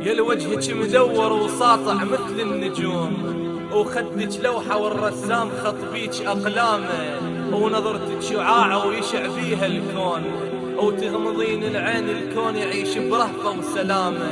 يا لوجهك مدور وساطع مثل النجوم، وخدك لوحة والرسام خط بيك أقلامه، ونظرتك شعاع ويشع بيها الكون، وتغمضين العين الكون يعيش برهفة وسلامه،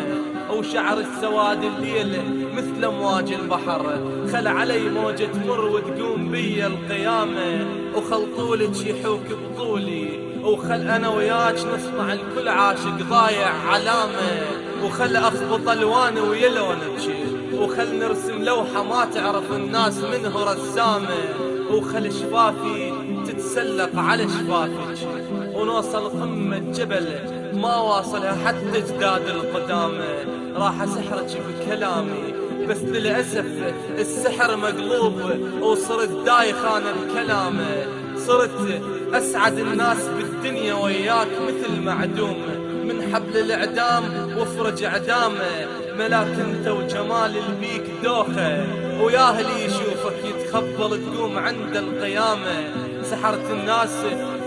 وشعر السواد الليل مثل امواج البحر، خل علي موجة تمر وتقوم بي القيامة، وخل طولك يحوك بطولي، وخل انا وياك نصنع الكل عاشق ضايع علامة، وخل اخبط الوان ويلونك، وخل نرسم لوحة ما تعرف الناس منه رسامة، وخل شفافي تتسلق على شفافك، ونوصل قمة جبل ما واصلها حتى جداد القدامى. راح اسحرك بكلامي بس للأسف السحر مقلوب، وصرت دايخ انا بكلامه، صرت اسعد الناس بالدنيا وياك مثل معدوم، من حبل الاعدام وافرج اعدامه، ملاك انت وجمال البيك دوخه، ويا اللي يشوفك يتخبل تقوم عند القيامه، سحرت الناس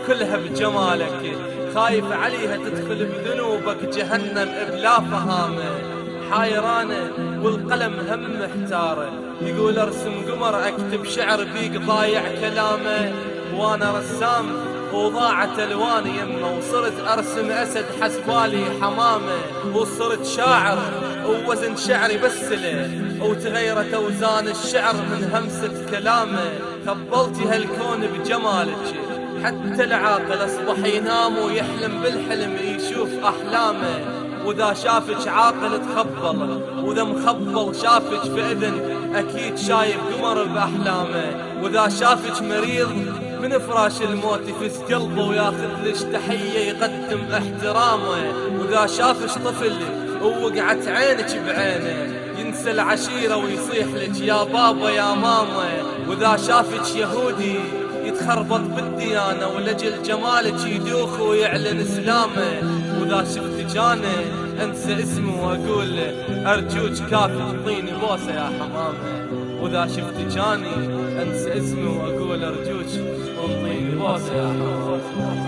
كلها بجمالك، خايف عليها تدخل بذنوبك جهنم بلا فهامه، حايرانه والقلم هم محتاره، يقول ارسم قمر اكتب شعر بيك ضايع كلامه، وانا رسام وضاعت الواني يمه، وصرت ارسم اسد حسبالي حمامه، وصرت شاعر ووزن شعري بس له، وتغيرت اوزان الشعر من همسة كلامه، خبلتي هالكون بجمالك، حتى العاقل اصبح ينام ويحلم بالحلم يشوف احلامه، واذا شافك عاقل تخبل، واذا مخبل شافك فاذن اكيد شايف قمر باحلامه، واذا شافك مريض من فراش الموت يفز قلبه وياخذ لش تحيه يقدم احترامه، واذا شافك طفل ووقعت عينك بعينه ينسى العشيره ويصيح لك يا بابا يا ماما، واذا شافك يهودي يتخربط بالديانة ولجل جمالك يدوخ ويعلن اسلامه، واذا شفتك انا انسى اسمه واقول ارجوك كافي تعطيني بوسه يا حمامه، واذا شفتك اني انسى اسمه واقول ارجوك تعطيني بوسه يا حمامه.